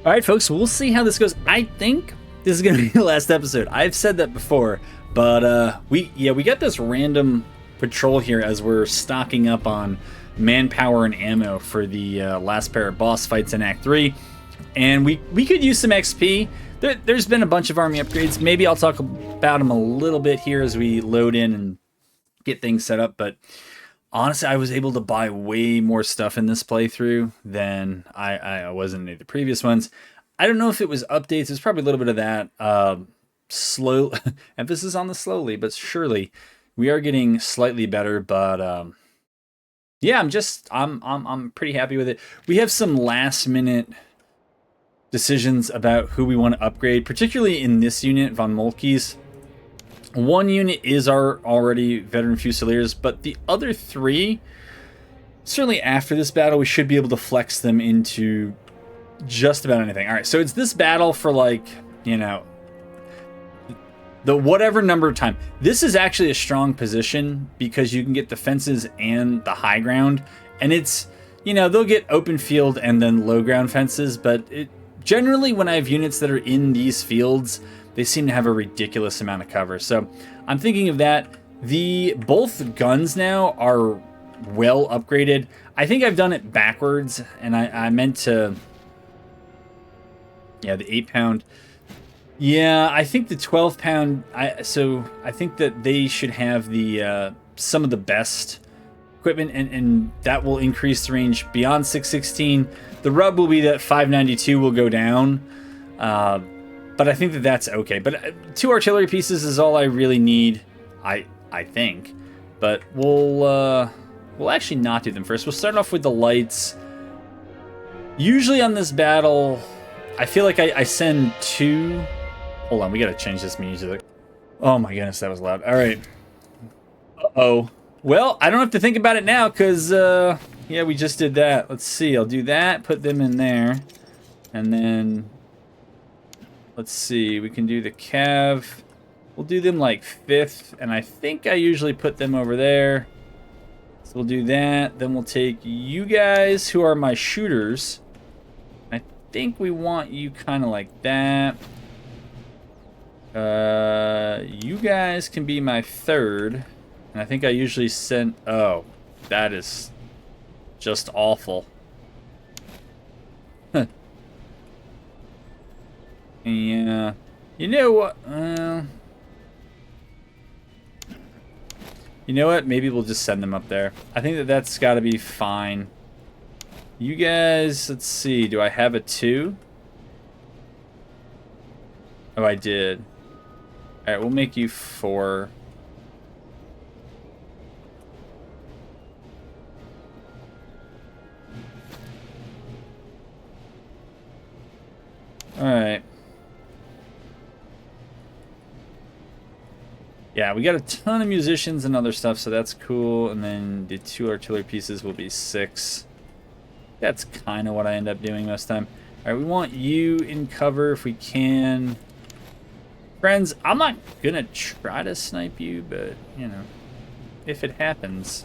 All right, folks, we'll see how this goes. I think this is going to be the last episode. I've said that before, but we got this random patrol here as we're stocking up on manpower and ammo for the last pair of boss fights in Act 3. And we could use some XP. There's been a bunch of army upgrades. Maybe I'll talk about them a little bit here as we load in and get things set up, but honestly, I was able to buy way more stuff in this playthrough than I was in any of the previous ones. I don't know if it was updates. It's probably a little bit of that. Slow emphasis on the slowly, but surely we are getting slightly better. But yeah, I'm pretty happy with it. We have some last minute decisions about who we want to upgrade, particularly in this unit, Von Moltke's. One unit is our already veteran Fusiliers, but the other three, certainly after this battle, we should be able to flex them into just about anything. All right, so it's this battle for, like, you know, the whatever number of time. This is actually a strong position because you can get the fences and the high ground, and it's, you know, they'll get open field and then low ground fences, but generally when I have units that are in these fields, they seem to have a ridiculous amount of cover. So I'm thinking of that. Both guns now are well upgraded. I think I've done it backwards, and I meant to... Yeah, the 8-pound. Yeah, I think the 12-pound... So I think that they should have the some of the best equipment, and that will increase the range beyond 616. The rub will be that 592 will go down. But I think that that's okay. But 2 artillery pieces is all I really need, I think. But we'll actually not do them first. We'll start off with the lights. Usually on this battle, I feel like I send 2... Hold on, we gotta change this music. Oh my goodness, that was loud. All right. Uh-oh. Well, I don't have to think about it now because, yeah, we just did that. Let's see, I'll do that, put them in there, and then... Let's see, we can do the cav. We'll do them like 5th, and I think I usually put them over there. So we'll do that. Then we'll take you guys, who are my shooters. I think we want you kind of like that. You guys can be my 3rd. And I think I usually send... Oh, that is just awful. Yeah, you know what? You know what? Maybe we'll just send them up there. I think that's got to be fine. You guys, let's see. Do I have a 2? Oh, I did. All right, we'll make you 4. All right. Yeah, we got a ton of musicians and other stuff, so that's cool. And then the 2 artillery pieces will be 6. That's kind of what I end up doing most of the time. All right, we want you in cover if we can. Friends, I'm not going to try to snipe you, but, you know, if it happens...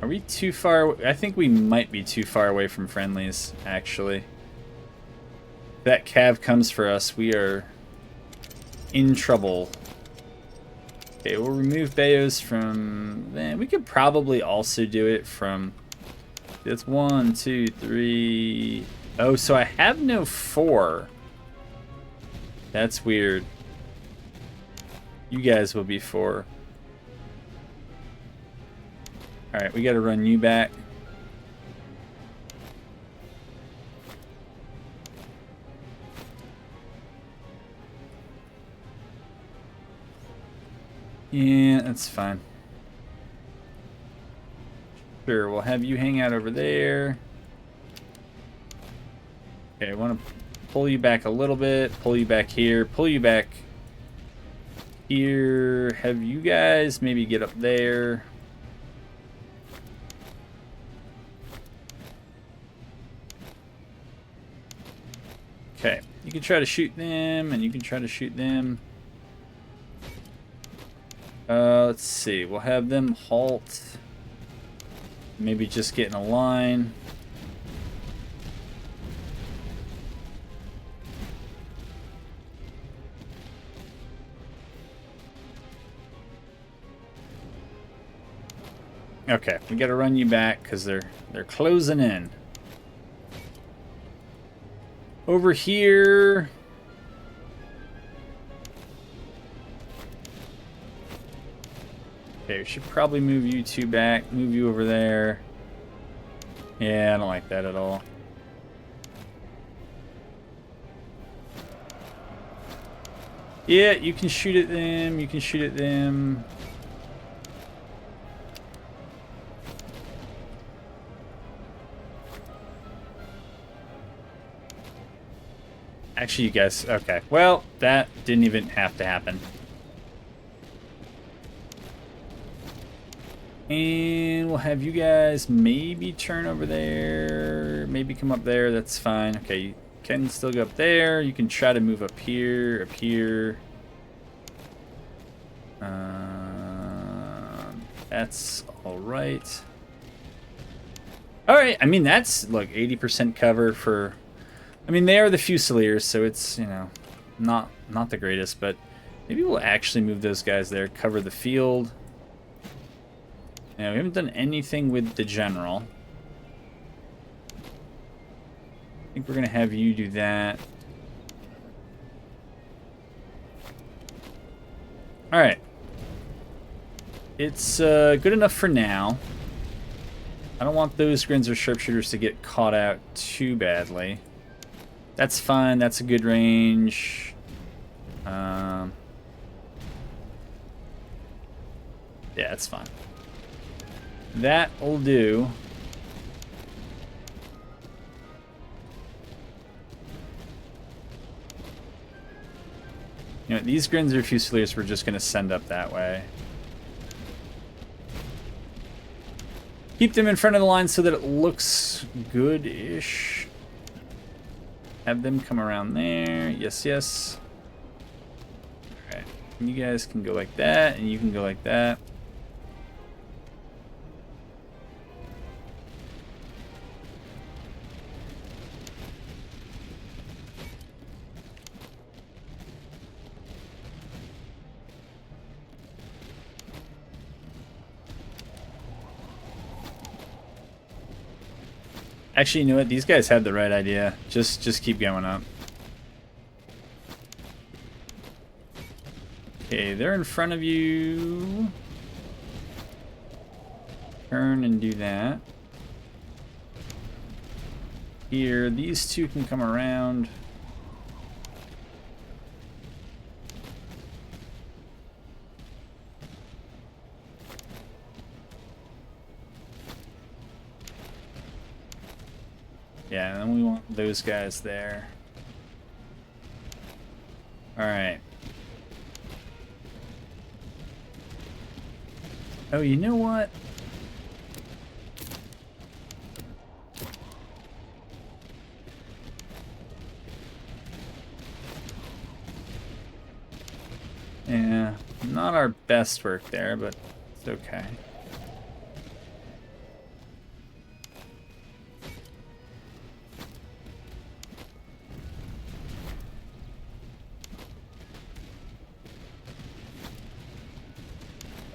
Are we too far? I think we might be too far away from friendlies, actually. If that cav comes for us, we are in trouble. Okay, we'll remove Bayos from... We could probably also do it from... That's 1, 2, 3... Oh, so I have no 4. That's weird. You guys will be 4. Alright, we gotta run you back. Yeah, that's fine. Sure, we'll have you hang out over there. Okay, I want to pull you back a little bit, pull you back here, pull you back here, have you guys maybe get up there. Okay, you can try to shoot them, and you can try to shoot them. Let's see. We'll have them halt. Maybe just get in a line. Okay, we gotta run you back because they're closing in. Over here. Okay, we should probably move you two back. Move you over there. Yeah, I don't like that at all. Yeah, you can shoot at them. You can shoot at them. Actually, you guys... Okay. Well, that didn't even have to happen. And we'll have you guys maybe turn over there. Maybe come up there. That's fine. Okay, you can still go up there. You can try to move up here, up here. That's all right. All right. I mean, that's, look, 80% cover for... I mean, they are the Fusiliers, so it's, you know, not the greatest, but maybe we'll actually move those guys there, cover the field. Now, we haven't done anything with the general. I think we're going to have you do that. All right. It's good enough for now. I don't want those Grinzer sharpshooters to get caught out too badly. That's fine. That's a good range. Yeah, that's fine. That'll do. You know, these Grinzer Fusiliers we're just going to send up that way. Keep them in front of the line so that it looks good-ish. Have them come around there. Yes, yes. Alright. You guys can go like that, and you can go like that. Actually, you know what? These guys had the right idea. Just keep going up. Okay, they're in front of you. Turn and do that. Here, these two can come around. Yeah, and then we want those guys there. Alright. Oh, you know what? Yeah, not our best work there, but it's okay.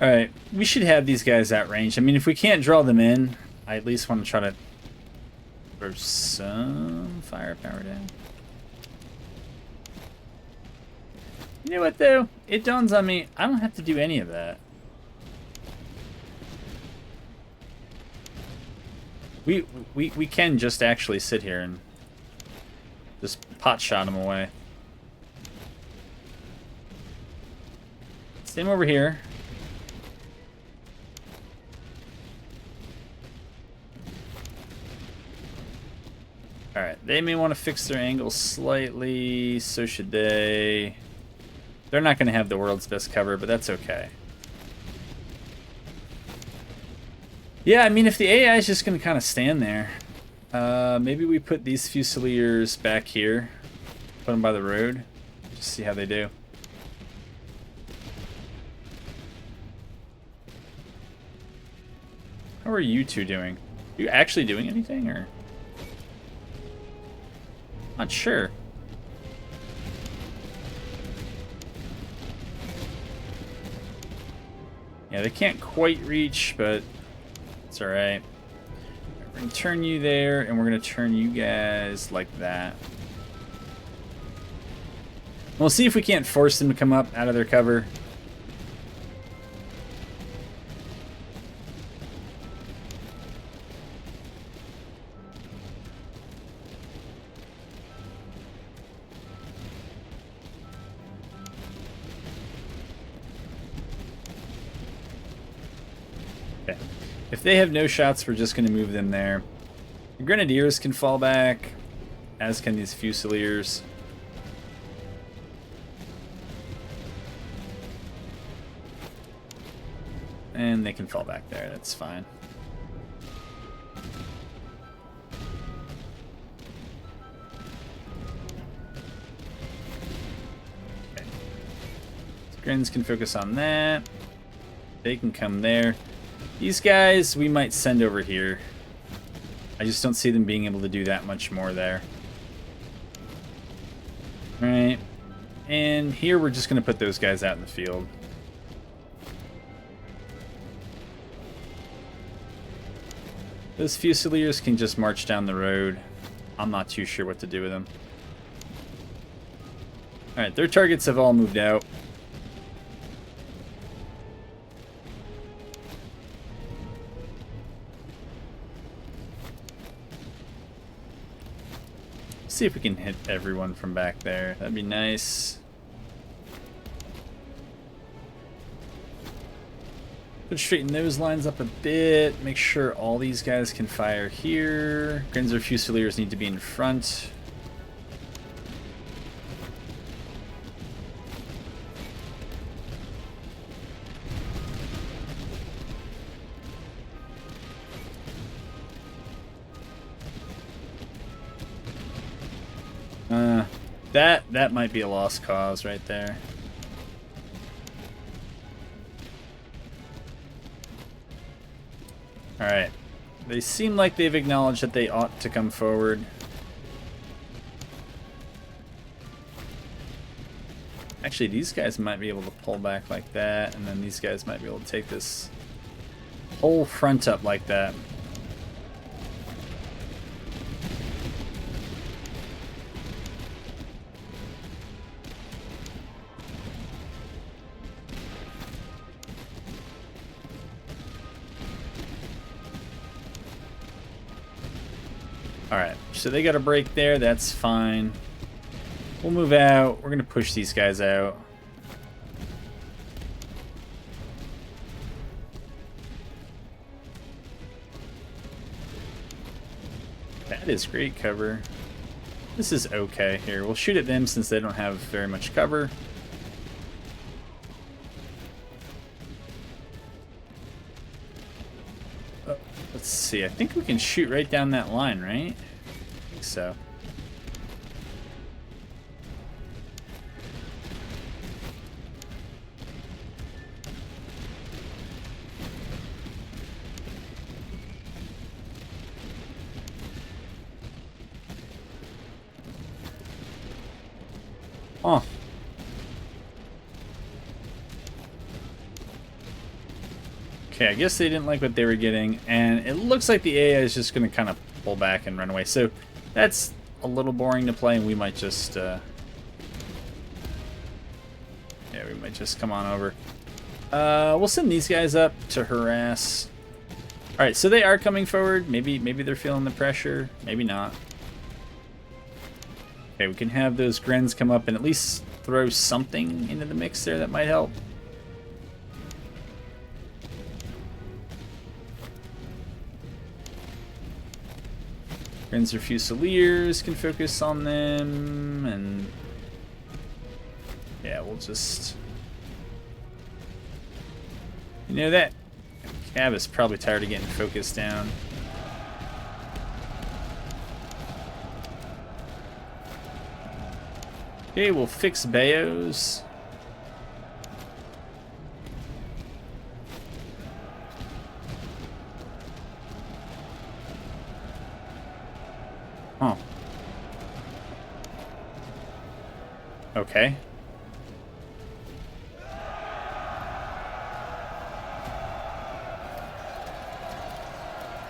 Alright, we should have these guys at range. I mean, if we can't draw them in, I at least want to try to throw some firepower down. You know what, though? It dawns on me, I don't have to do any of that. We can just actually sit here and just pot shot them away. Same over here. Alright, they may want to fix their angle slightly, so should they. They're not going to have the world's best cover, but that's okay. Yeah, I mean, if the AI is just going to kind of stand there, maybe we put these Fusiliers back here, put them by the road, just see how they do. How are you two doing? Are you actually doing anything, or? Not sure. Yeah, they can't quite reach, but it's alright. We're going to turn you there, and we're going to turn you guys like that. We'll see if we can't force them to come up out of their cover. Okay. If they have no shots, we're just going to move them there. The Grenadiers can fall back, as can these Fusiliers. And they can fall back there, that's fine. Okay. So Grins can focus on that. They can come there. These guys we might send over here. I just don't see them being able to do that much more there. Alright. And here we're just going to put those guys out in the field. Those Fusiliers can just march down the road. I'm not too sure what to do with them. Alright, their targets have all moved out. See if we can hit everyone from back there. That'd be nice. Could straighten those lines up a bit. Make sure all these guys can fire here. Grenzer Fusiliers need to be in front. That might be a lost cause right there. Alright. They seem like they've acknowledged that they ought to come forward. Actually, these guys might be able to pull back like that, and then these guys might be able to take this whole front up like that. Alright, so they got a break there, that's fine. We'll move out, we're gonna push these guys out. That is great cover. This is okay here. We'll shoot at them since they don't have very much cover. Let's see, I think we can shoot right down that line, right? I think so. Oh. Okay, I guess they didn't like what they were getting, and it looks like the AI is just going to kind of pull back and run away. So that's a little boring to play, and we might just, yeah, we might just come on over. We'll send these guys up to harass. All right, so they are coming forward. Maybe they're feeling the pressure. Maybe not. Okay, we can have those Grens come up and at least throw something into the mix there that might help. Grenzer Fusiliers can focus on them, and yeah, we'll just, you know, that Cav is probably tired of getting focused down. Okay, we'll fix Bayos. Huh. Okay.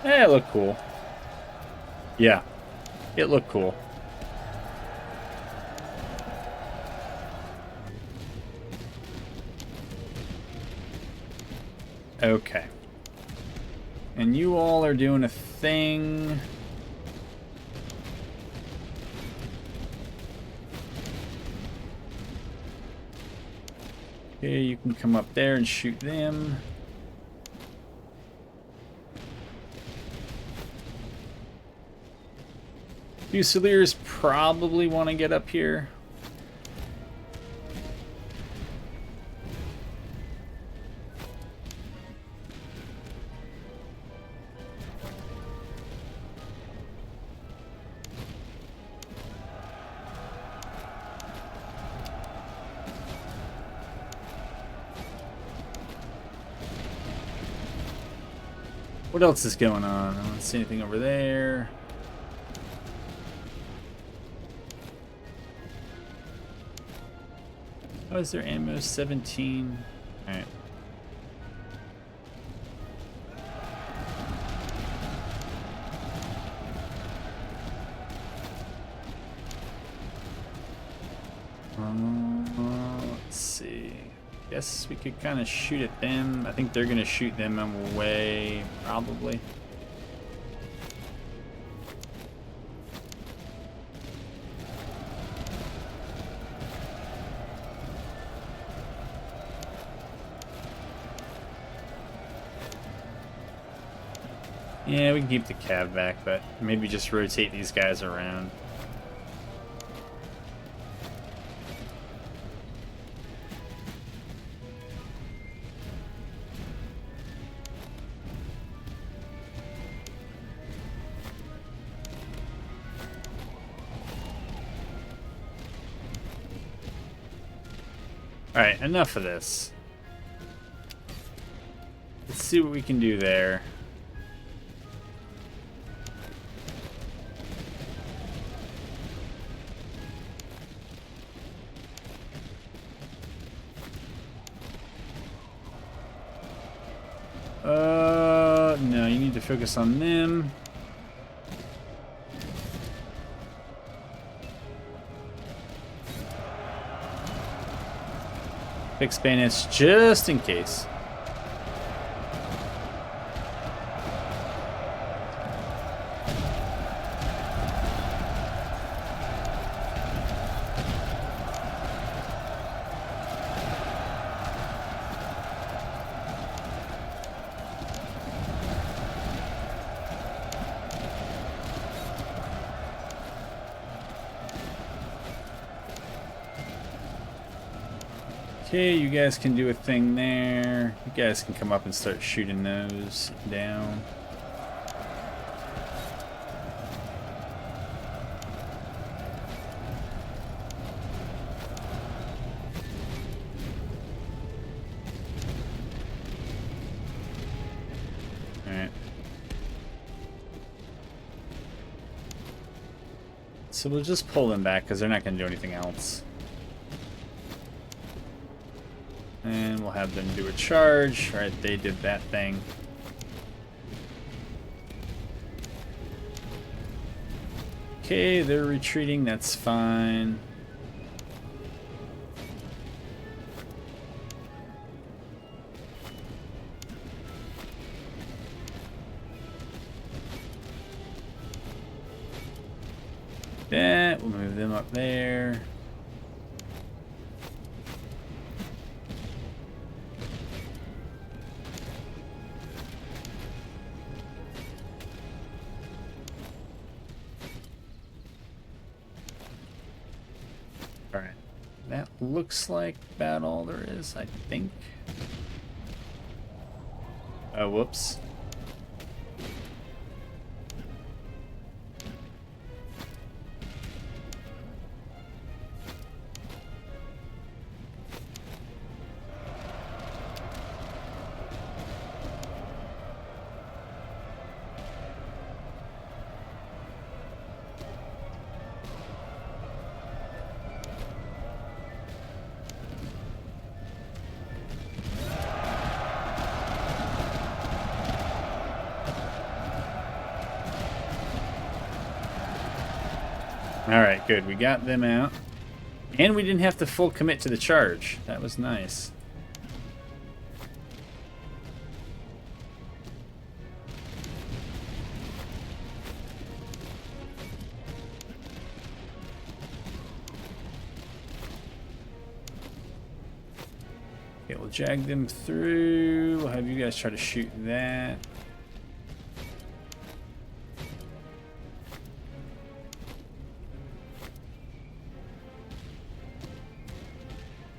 It looked cool. Yeah, it looked cool. Okay. And you all are doing a thing. Okay, you can come up there and shoot them. Fusiliers probably want to get up here. What else is going on? I don't see anything over there. Oh, is there ammo? 17. Alright. Let's see. Guess we could kind of shoot at them. I think they're going to shoot them away, probably. Yeah, we can keep the cab back, but maybe just rotate these guys around. Alright, enough of this. Let's see what we can do there. No, you need to focus on them. Fix bayonets just in case. Okay, you guys can do a thing there. You guys can come up and start shooting those down. Alright. So we'll just pull them back because they're not going to do anything else. And we'll have them do a charge. All right, they did that thing. Okay, they're retreating. That's fine. That, we'll move them up there. Alright, that looks like about all there is, I think. Oh, whoops. Alright, good. We got them out. And we didn't have to full commit to the charge. That was nice. Okay, we'll jag them through. We'll have you guys try to shoot that.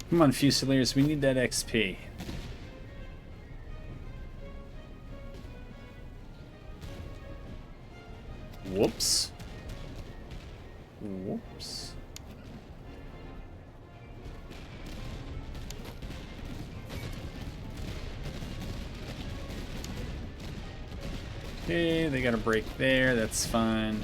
Come on, Fusiliers, we need that XP. Whoops. Whoops. Okay, they got a break there, that's fine.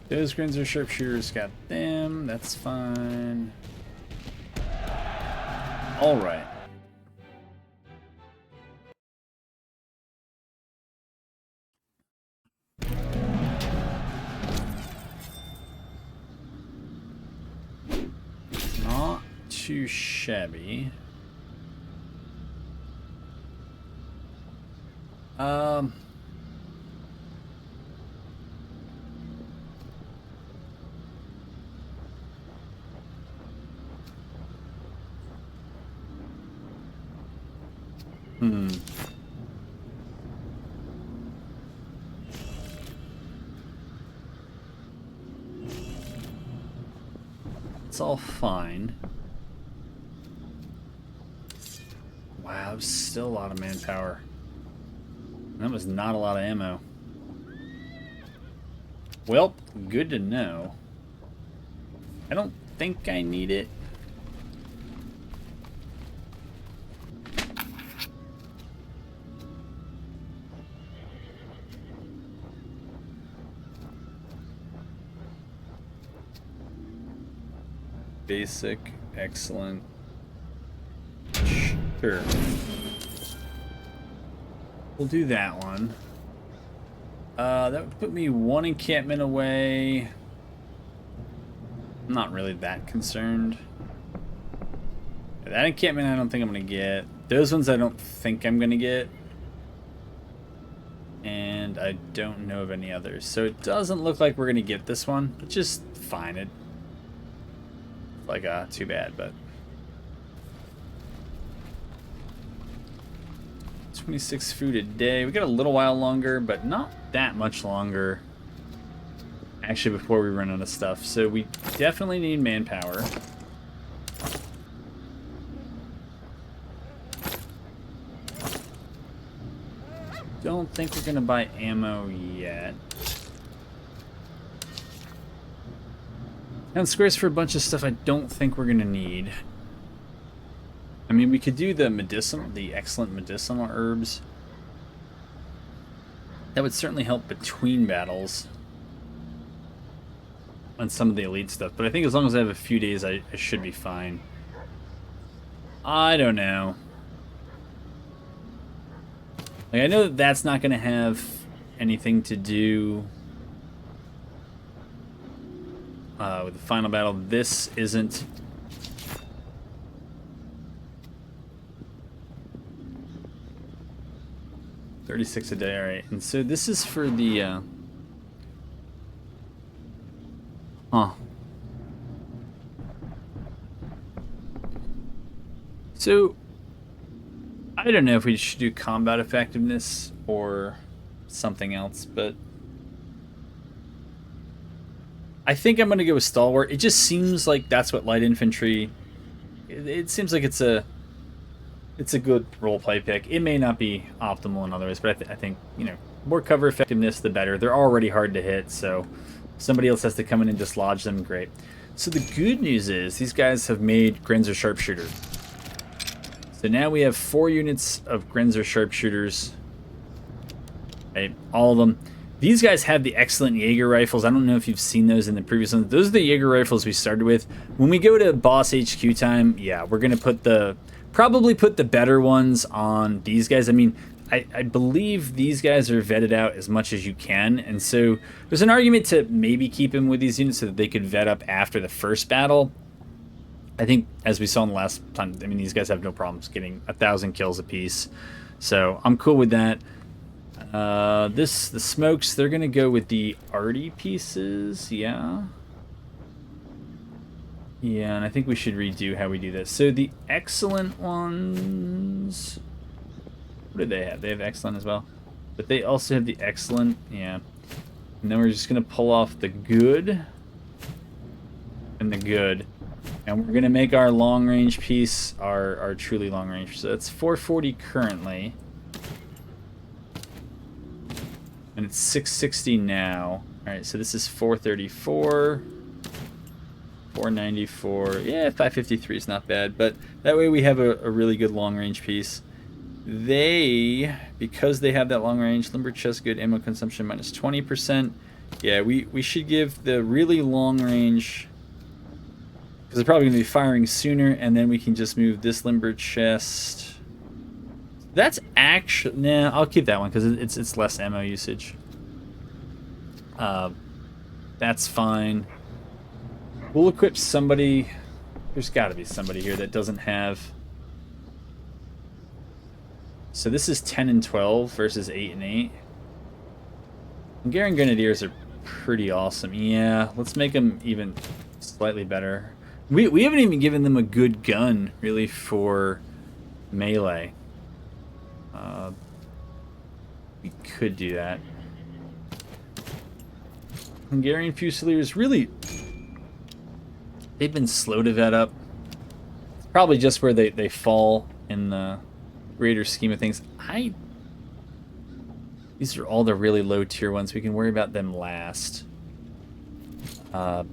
Those Grenzer sharpshooters got them, that's fine. Alright. Not too shabby. It's all fine. Wow, that was still a lot of manpower. That was not a lot of ammo. Well, good to know. I don't think I need it. Basic, excellent. Sure. We'll do that one. That would put me one encampment away. I'm not really that concerned. That encampment I don't think I'm going to get. Those ones I don't think I'm going to get. And I don't know of any others. So it doesn't look like we're going to get this one. But just fine. It like too bad, but 26 food a day. We got a little while longer, but not that much longer actually before we run out of stuff. So we definitely need manpower. Don't think we're gonna buy ammo yet. And squares for a bunch of stuff I don't think we're gonna need. I mean, we could do the excellent medicinal herbs. That would certainly help between battles on some of the elite stuff. But I think as long as I have a few days, I should be fine. I don't know. Like, I know that that's not gonna have anything to do with the final battle. This isn't. $36 a day, alright. And so this is for the So I don't know if we should do combat effectiveness or something else, but I think I'm gonna go with stalwart. It just seems like that's what light infantry. It seems like it's a good roleplay pick. It may not be optimal in other ways, but I think, you know, more cover effectiveness, the better. They're already hard to hit, so if somebody else has to come in and dislodge them, great. So the good news is these guys have made Grenzer sharpshooter. So now we have 4 units of Grenzer sharpshooters. Right, all of them. These guys have the excellent Jaeger rifles. I don't know if you've seen those in the previous ones. Those are the Jaeger rifles we started with. When we go to boss HQ time, yeah, we're going to probably put the better ones on these guys. I mean, I believe these guys are vetted out as much as you can. And so there's an argument to maybe keep them with these units so that they could vet up after the first battle. I think, as we saw in the last time, I mean, these guys have no problems getting 1,000 kills apiece. So I'm cool with that. The smokes, they're gonna go with the arty pieces, yeah. Yeah, and I think we should redo how we do this. So the excellent ones, what do they have? They have excellent as well, but they also have the excellent, yeah. And then we're just gonna pull off the good and the good, and we're gonna make our long range piece our truly long range. So that's 440 currently. And it's 660 now. Alright, so this is 434. 494. Yeah, 553 is not bad. But that way we have a really good long-range piece. They, because they have that long range, limber chest good, ammo consumption minus 20%. Yeah, we should give the really long range, because they're probably going to be firing sooner, and then we can just move this limber chest. That's actually, nah, I'll keep that one because it's less ammo usage. That's fine. We'll equip somebody. There's got to be somebody here that doesn't have. So this is 10 and 12 versus 8 and 8. Hungarian Grenadiers are pretty awesome. Yeah, let's make them even slightly better. We haven't even given them a good gun really for melee. We could do that. Hungarian Fusiliers, really, they've been slow to vet up. It's probably just where they fall in the greater scheme of things. These are all the really low tier ones. We can worry about them last. I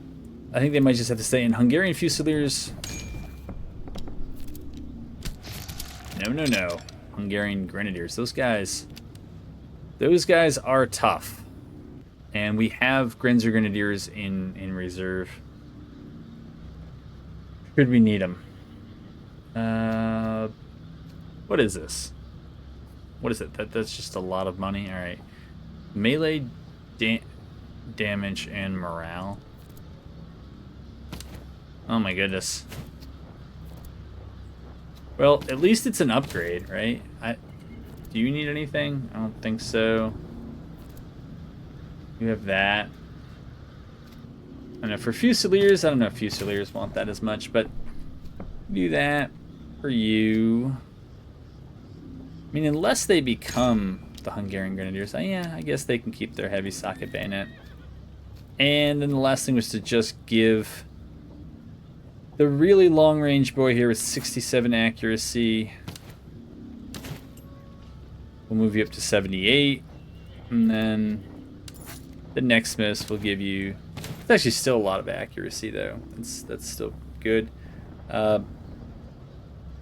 think they might just have to stay in. Hungarian Fusiliers. No. Hungarian Grenadiers. Those guys are tough. And we have Grenzer Grenadiers in reserve. Should we need them? What is this? What is it? That's just a lot of money. All right. Melee damage and morale. Oh my goodness. Well, at least it's an upgrade, right? Do you need anything? I don't think so. You have that. I don't know, for Fusiliers, I don't know if Fusiliers want that as much, but do that for you. I mean, unless they become the Hungarian Grenadiers, yeah, I guess they can keep their heavy socket bayonet. And then the last thing was to just give the really long-range boy here with 67 accuracy. We'll move you up to 78. And then the next miss will give you... It's actually still a lot of accuracy, though. That's still good.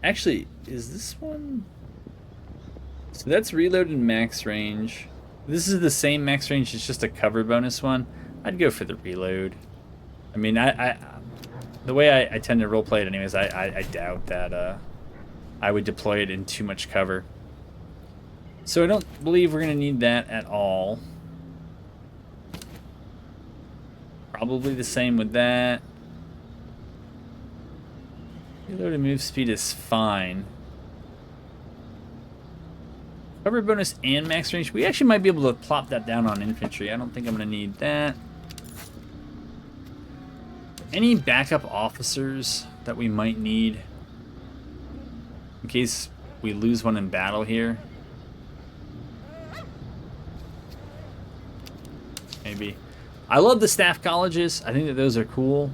Actually, is this one... So that's reload and max range. This is the same max range, it's just a cover bonus one. I'd go for the reload. I mean, the way I tend to roleplay it anyways, I doubt that I would deploy it in too much cover. So I don't believe we're going to need that at all. Probably the same with that. Reload and move speed is fine. Cover bonus and max range. We actually might be able to plop that down on infantry. I don't think I'm going to need that. Any backup officers that we might need in case we lose one in battle here? Maybe. I love the staff colleges. I think that those are cool.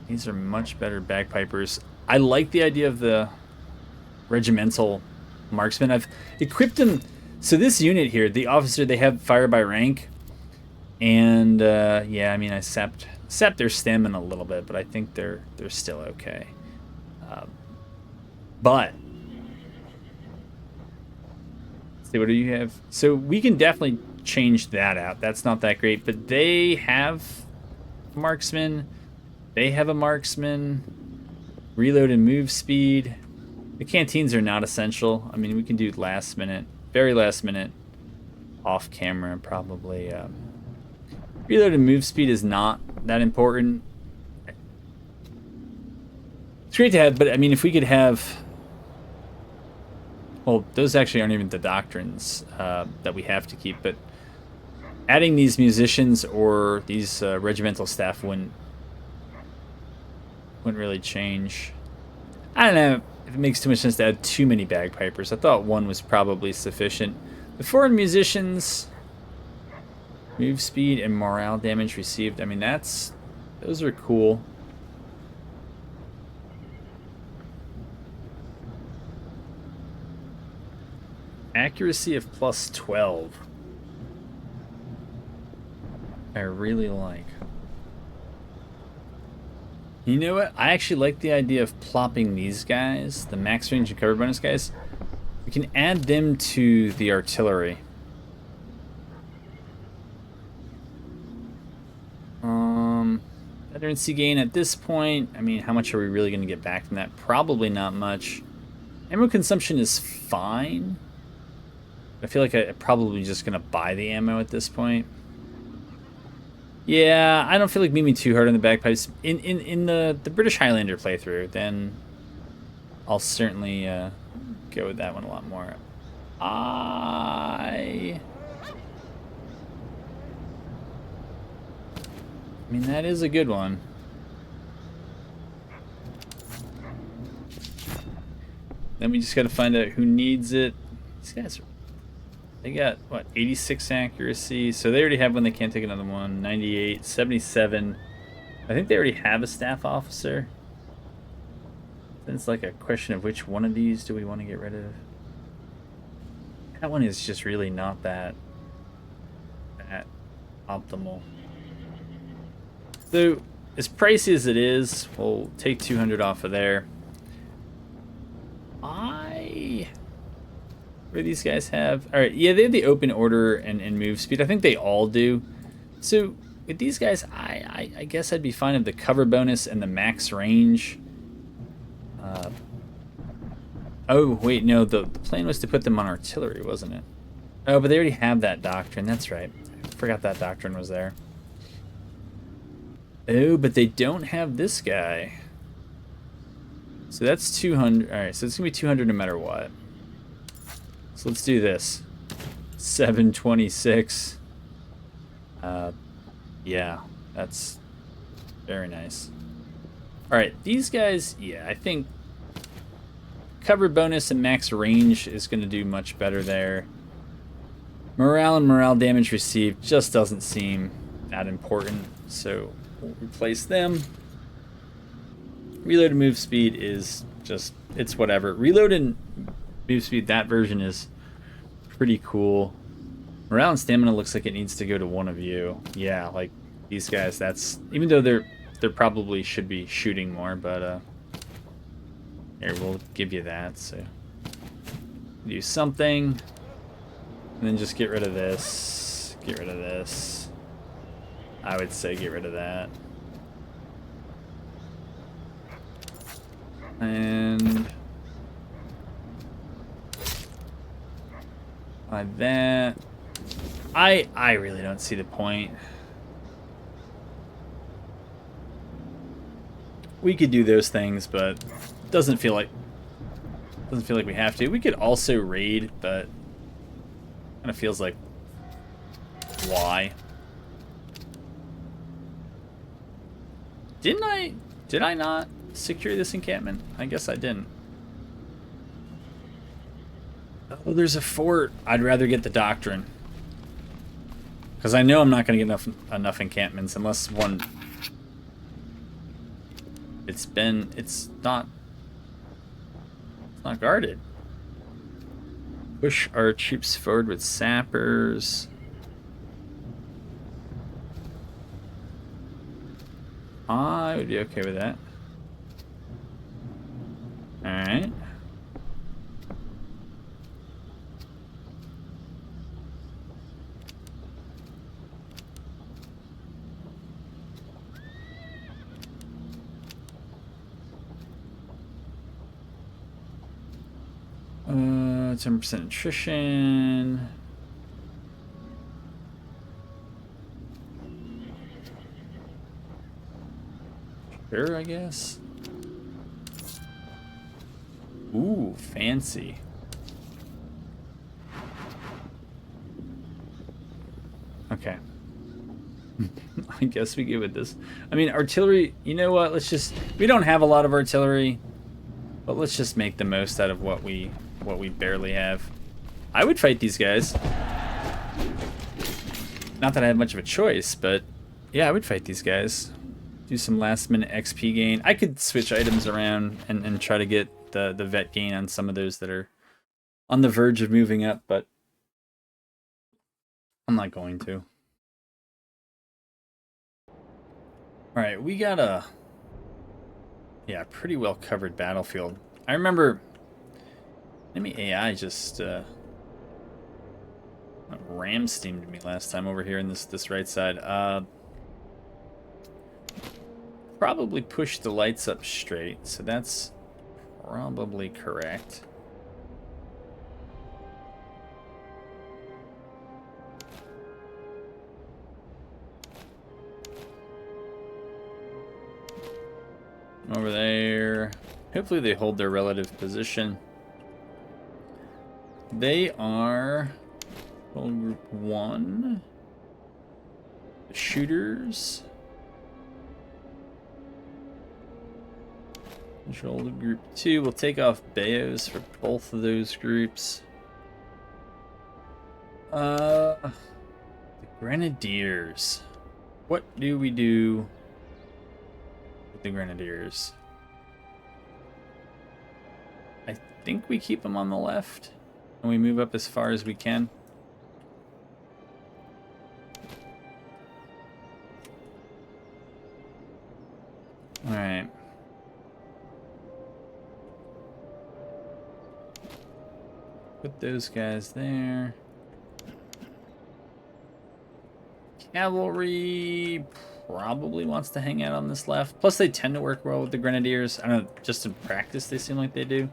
These are much better bagpipers. I like the idea of the regimental marksman. I've equipped them. So this unit here, the officer, they have fire by rank. And yeah, I mean, I sapped their stamina a little bit, but I think they're still okay. But See, what do you have? So we can definitely change that out. That's not that great, but they have marksman. They have a marksman. Reload and move speed. The canteens are not essential. I mean, we can do last minute, very last minute, off camera probably. Reload and move speed is not that important. It's great to have, but I mean, if we could have... Well, those actually aren't even the doctrines that we have to keep, but adding these musicians or these regimental staff wouldn't really change. I don't know if it makes too much sense to add too many bagpipers. I thought one was probably sufficient. The foreign musicians, move speed and morale damage received. I mean, those are cool. Accuracy of plus 12. I really like. You know what? I actually like the idea of plopping these guys, the max range and cover bonus guys. We can add them to the artillery. Veterancy gain at this point. I mean, how much are we really going to get back from that? Probably not much. Ammo consumption is fine. I feel like I'm probably just going to buy the ammo at this point. Yeah, I don't feel like leaning too hard on the bagpipes. In the British Highlander playthrough, then I'll certainly go with that one a lot more. I mean, that is a good one. Then we just got to find out who needs it. These guys are... They got, what, 86 accuracy. So they already have one. They can't take another one. 98, 77. I think they already have a staff officer. Then it's like a question of which one of these do we want to get rid of. That one is just really not that optimal. So, as pricey as it is, we'll take 200 off of there. What do these guys have? All right, yeah, they have the open order and move speed. I think they all do. So with these guys, I guess I'd be fine with the cover bonus and the max range. Oh, wait, no, the plan was to put them on artillery, wasn't it? Oh, but they already have that doctrine. That's right. I forgot that doctrine was there. Oh, but they don't have this guy. So that's 200. All right, so it's going to be 200 no matter what. So let's do this. 726. Yeah, that's very nice. All right, these guys, yeah, I think cover bonus and max range is going to do much better there. Morale and morale damage received just doesn't seem that important, so we'll replace them. Reload and move speed is just, it's whatever. Reload and move speed, that version is pretty cool. Morale and stamina looks like it needs to go to one of you. Yeah, like these guys, that's, even though they're probably should be shooting more, but here, we'll give you that. So do something, and then just get rid of this, get rid of this. I would say get rid of that. And like that. I really don't see the point. We could do those things, but doesn't feel like we have to. We could also raid, but kind of feels like why? Did I not secure this encampment? I guess I didn't. Oh, there's a fort. I'd rather get the doctrine. Because I know I'm not going to get enough encampments unless one... It's not guarded. Push our troops forward with sappers. I would be okay with that. Alright. 10% attrition. Sure, I guess. Ooh, fancy. Okay. I guess we go with this. I mean, artillery, you know what? We don't have a lot of artillery, but let's just make the most out of what we barely have. I would fight these guys. Not that I have much of a choice, but yeah, I would fight these guys. Do some last minute XP gain. I could switch items around and try to get the vet gain on some of those that are on the verge of moving up, but I'm not going to. Alright, we got a pretty well covered battlefield. I remember enemy AI just ram steamed me last time over here in this right side. Probably push the lights up straight, so that's probably correct. Over there. Hopefully they hold their relative position. They are group 1. The shooters. Control of group 2. We'll take off Bayos for both of those groups. The Grenadiers. What do we do with the Grenadiers? I think we keep them on the left and we move up as far as we can. All right. Put those guys there. Cavalry probably wants to hang out on this left. Plus, they tend to work well with the Grenadiers. I don't know, just in practice, they seem like they do.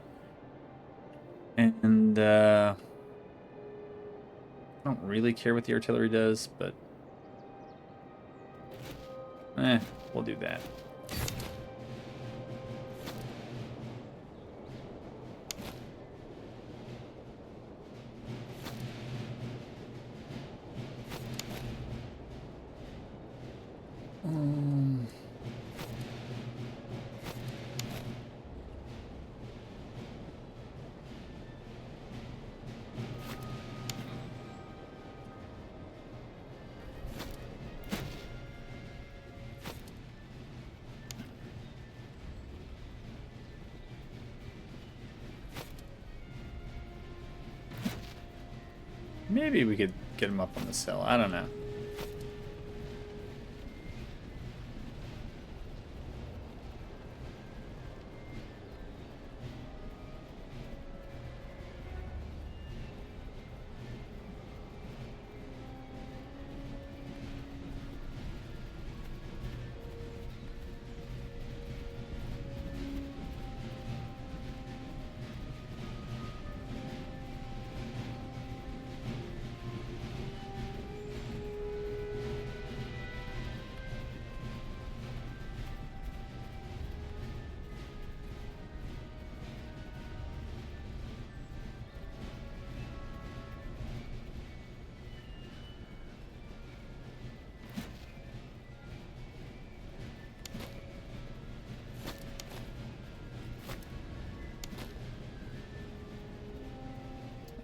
And, I don't really care what the artillery does, but... we'll do that. Maybe we could get him up on the hill. I don't know.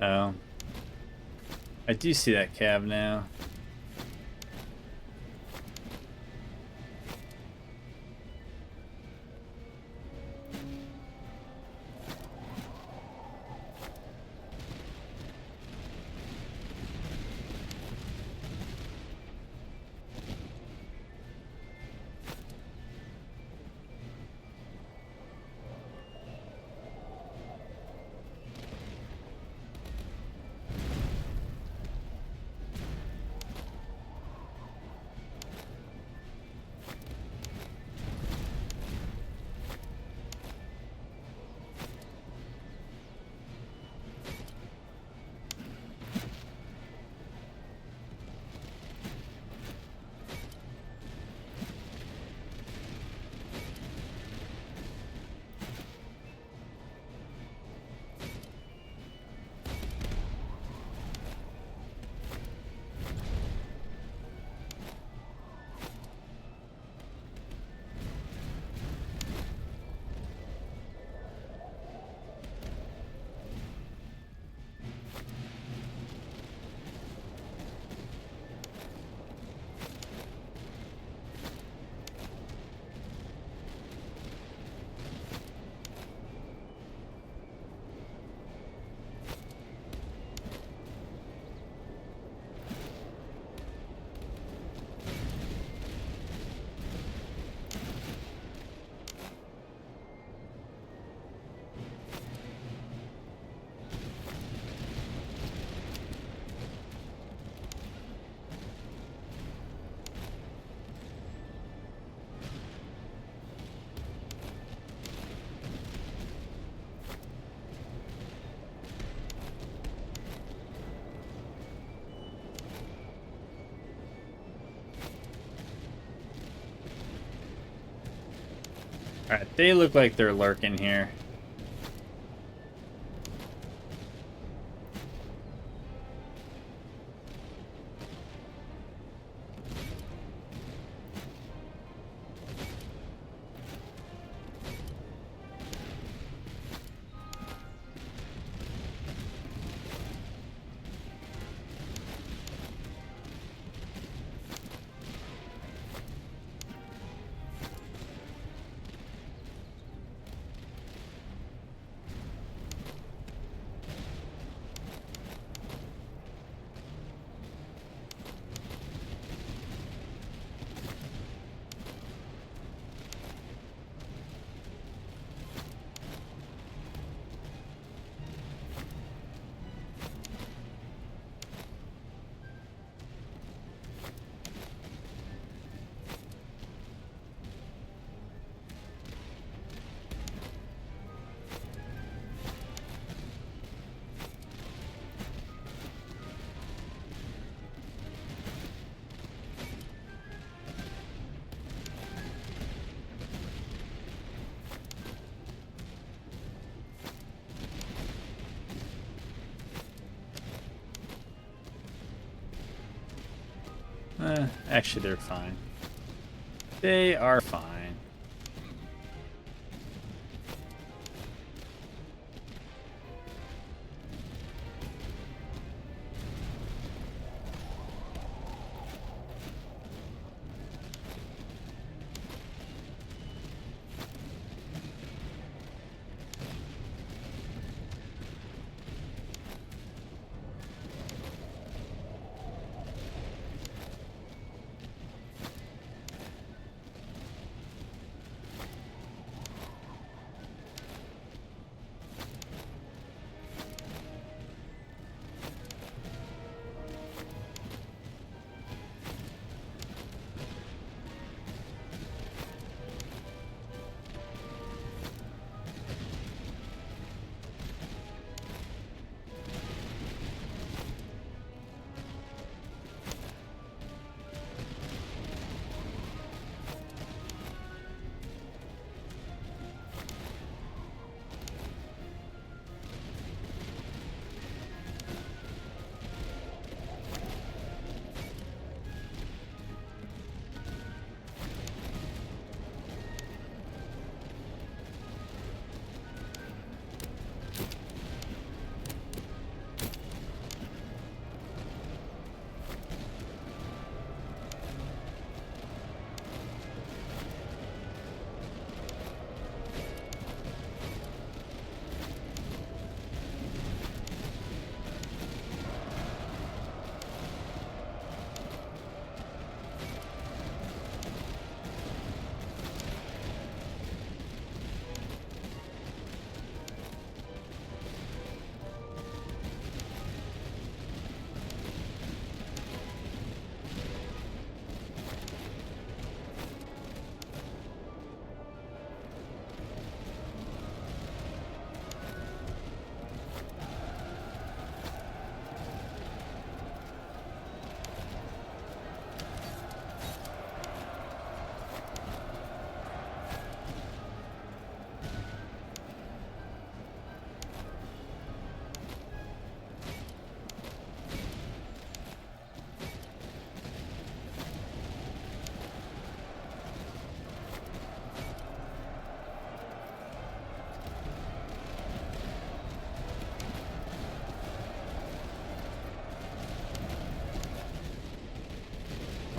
Oh. I do see that cab now. Alright, they look like they're lurking here. Actually, they're fine. They are fine.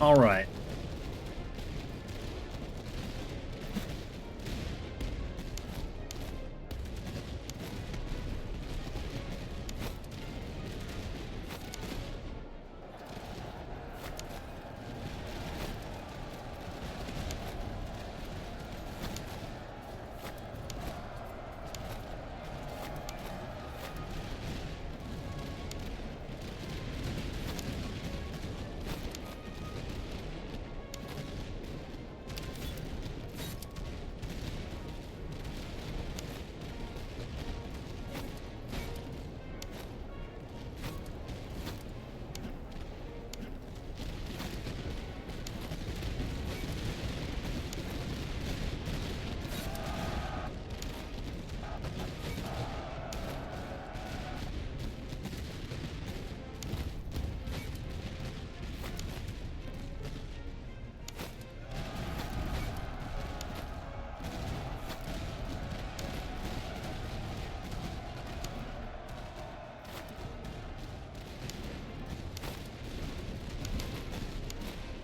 All right.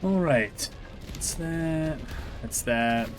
All right. That's that. That's that.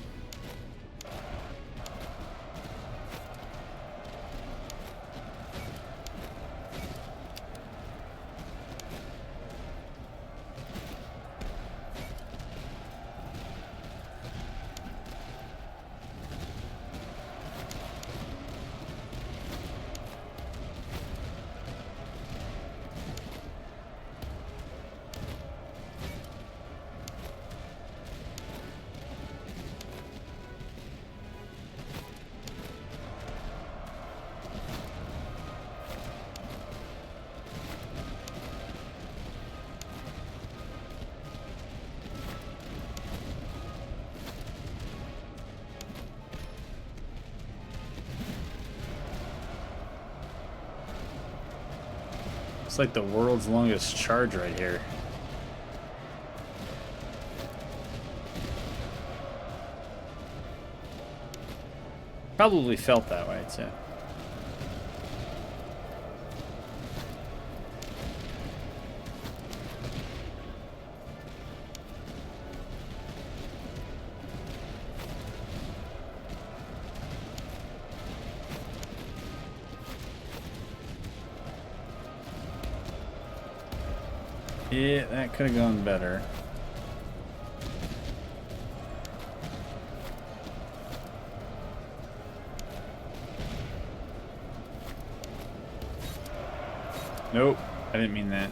It's like the world's longest charge right here. Probably felt that way too. Yeah, that could have gone better. Nope, I didn't mean that.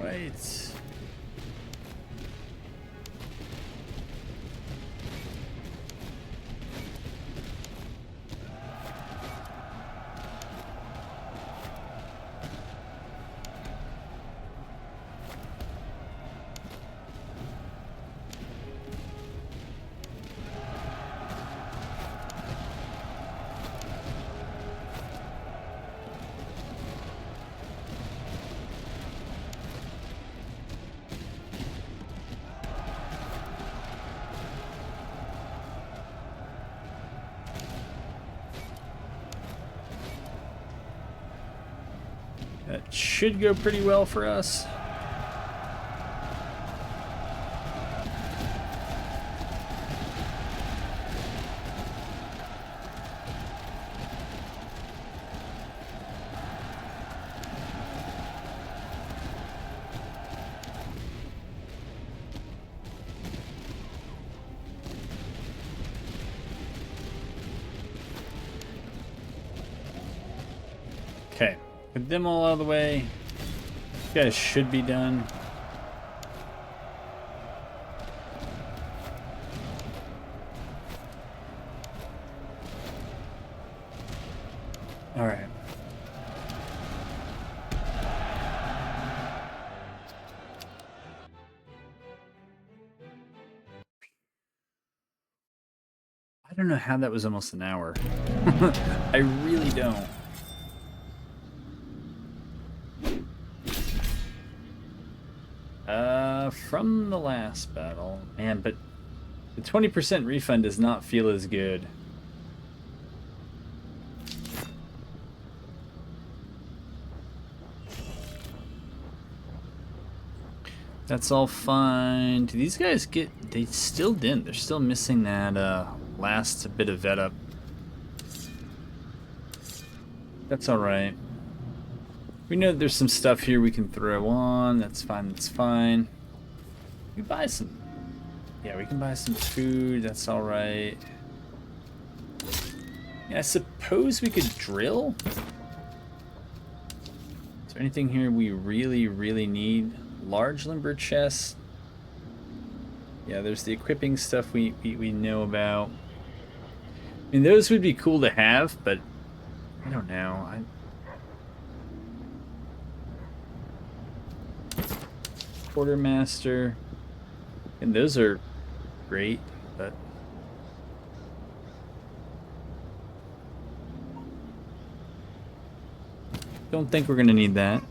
Right. That should go pretty well for us. Okay, with them all out of the way, you guys should be done. All right. I don't know how that was almost an hour. I really don't. From the last battle, man, but the 20% refund does not feel as good. That's all fine. Do these guys get... They still didn't. They're still missing that last bit of vet up. That's alright. We know there's some stuff here we can throw on. That's fine, that's fine. We can buy some... Yeah, we can buy some food. That's alright. Yeah, I suppose we could drill? Is there anything here we really, really need? Large limber chest. Yeah, there's the equipping stuff we know about. I mean, those would be cool to have, but I don't know. Quartermaster, and those are great, but don't think we're gonna need that.